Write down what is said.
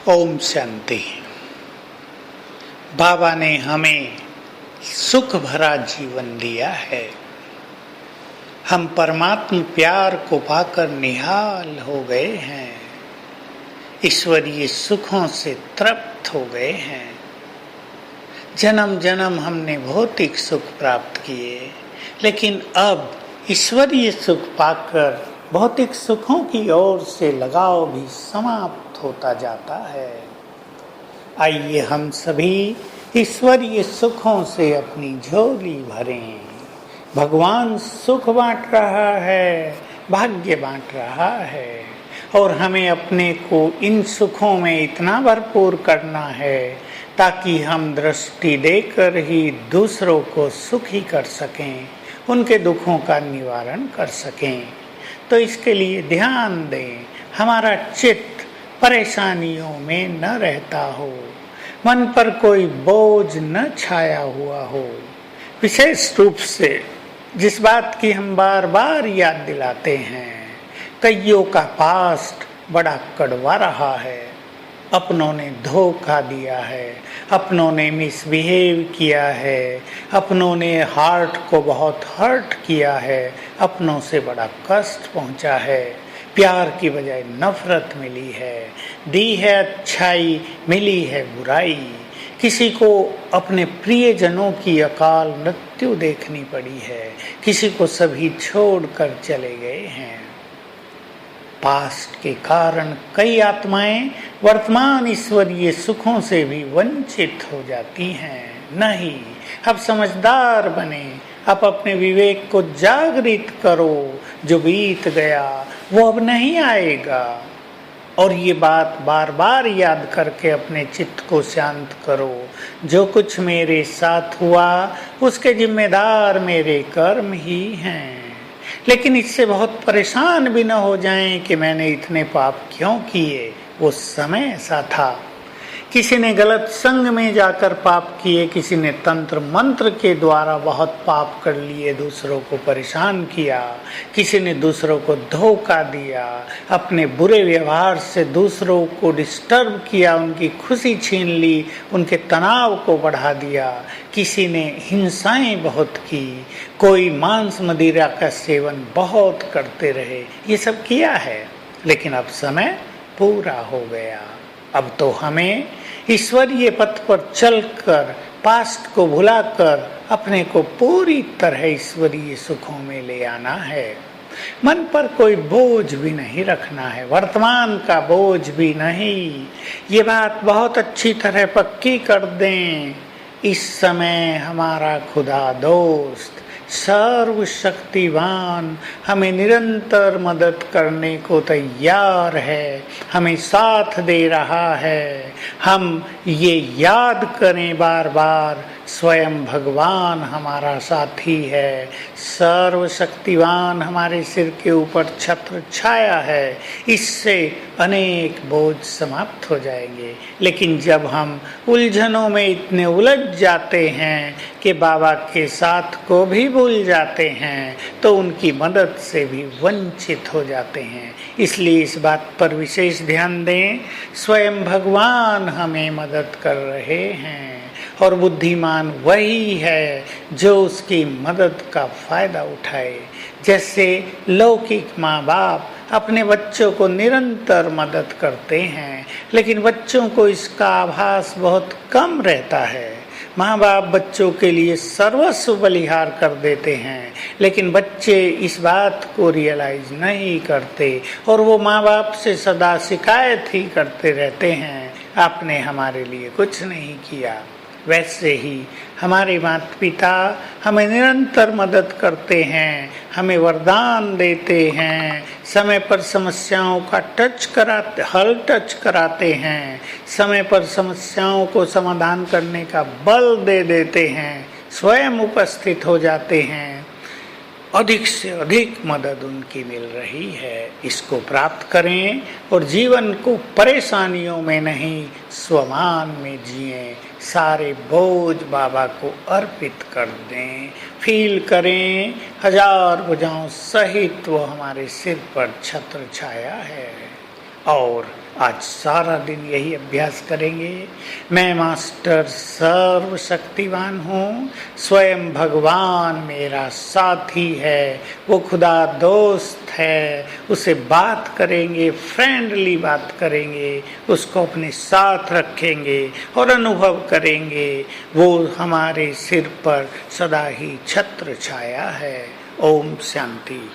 ओम शांति। बाबा ने हमें सुख भरा जीवन दिया है। हम परमात्मा प्यार को पाकर निहाल हो गए हैं। ईश्वरीय सुखों से तृप्त हो गए हैं। जन्म जन्म हमने भौतिक सुख प्राप्त किए, लेकिन अब ईश्वरीय सुख पाकर भौतिक सुखों की ओर से लगाव भी समाप्त होता जाता है। आइए हम सभी ईश्वरीय सुखों से अपनी झोली भरें। भगवान सुख बांट रहा है, भाग्य बांट रहा है, और हमें अपने को इन सुखों में इतना भरपूर करना है ताकि हम दृष्टि देकर ही दूसरों को सुखी कर सकें, उनके दुखों का निवारण कर सकें। तो इसके लिए ध्यान दें, हमारा चित्त परेशानियों में न रहता हो, मन पर कोई बोझ न छाया हुआ हो। विशेष रूप से जिस बात की हम बार बार याद दिलाते हैं, कईयों का पास्ट बड़ा कड़वा रहा है। अपनों ने धोखा दिया है, अपनों ने मिसबिहेव किया है, अपनों ने हार्ट को बहुत हर्ट किया है, अपनों से बड़ा कष्ट पहुंचा है। प्यार की बजाय नफरत मिली है, दी है अच्छाई, मिली है बुराई। किसी को अपने प्रियजनों की अकाल मृत्यु देखनी पड़ी है, किसी को सभी छोड़कर चले गए हैं। पास्ट के कारण कई आत्माएं वर्तमान ईश्वरीय सुखों से भी वंचित हो जाती हैं। नहीं, अब समझदार बने, अब अपने विवेक को जागृत करो। जो बीत गया वो अब नहीं आएगा, और ये बात बार बार याद करके अपने चित्त को शांत करो। जो कुछ मेरे साथ हुआ उसके जिम्मेदार मेरे कर्म ही हैं। लेकिन इससे बहुत परेशान भी न हो जाएं कि मैंने इतने पाप क्यों किए। वो समय ऐसा था। किसी ने गलत संग में जाकर पाप किए, किसी ने तंत्र मंत्र के द्वारा बहुत पाप कर लिए, दूसरों को परेशान किया, किसी ने दूसरों को धोखा दिया, अपने बुरे व्यवहार से दूसरों को डिस्टर्ब किया, उनकी खुशी छीन ली, उनके तनाव को बढ़ा दिया। किसी ने हिंसाएं बहुत की, कोई मांस मदिरा का सेवन बहुत करते रहे। ये सब किया है, लेकिन अब समय पूरा हो गया। अब तो हमें ईश्वरीय पथ पर चलकर पास्ट को भुलाकर अपने को पूरी तरह ईश्वरीय सुखों में ले आना है। मन पर कोई बोझ भी नहीं रखना है, वर्तमान का बोझ भी नहीं। ये बात बहुत अच्छी तरह पक्की कर दें, इस समय हमारा खुदा दोस्त सर्वशक्तिवान हमें निरंतर मदद करने को तैयार है, हमें साथ दे रहा है। हम ये याद करें बार बार, स्वयं भगवान हमारा साथी है, सर्वशक्तिवान हमारे सिर के ऊपर छत्र छाया है। इससे अनेक बोझ समाप्त हो जाएंगे। लेकिन जब हम उलझनों में इतने उलझ जाते हैं कि बाबा के साथ को भी भूल जाते हैं, तो उनकी मदद से भी वंचित हो जाते हैं। इसलिए इस बात पर विशेष ध्यान दें, स्वयं भगवान हमें मदद कर रहे हैं, और बुद्धिमान वही है जो उसकी मदद का फायदा उठाए। जैसे लौकिक माँ बाप अपने बच्चों को निरंतर मदद करते हैं, लेकिन बच्चों को इसका आभास बहुत कम रहता है। माँ बाप बच्चों के लिए सर्वस्व बलिहार कर देते हैं, लेकिन बच्चे इस बात को रियलाइज नहीं करते, और वो माँ बाप से सदा शिकायत ही करते रहते हैं, आपने हमारे लिए कुछ नहीं किया। वैसे ही हमारे माता पिता हमें निरंतर मदद करते हैं, हमें वरदान देते हैं, समय पर समस्याओं का हल टच कराते हैं, समय पर समस्याओं को समाधान करने का बल दे देते हैं, स्वयं उपस्थित हो जाते हैं। अधिक से अधिक मदद उनकी मिल रही है। इसको प्राप्त करें और जीवन को परेशानियों में नहीं, स्वमान में जिएं। सारे बोझ बाबा को अर्पित कर दें। फील करें हजार भुजाओं सहित वो हमारे सिर पर छत्र छाया है, और आज सारा दिन यही अभ्यास करेंगे। मैं मास्टर सर्वशक्तिवान हूँ, स्वयं भगवान मेरा साथी है, वो खुदा दोस्त है, उसे बात करेंगे, फ्रेंडली बात करेंगे, उसको अपने साथ रखेंगे और अनुभव करेंगे वो हमारे सिर पर सदा ही छत्र छाया है। ओम शांति।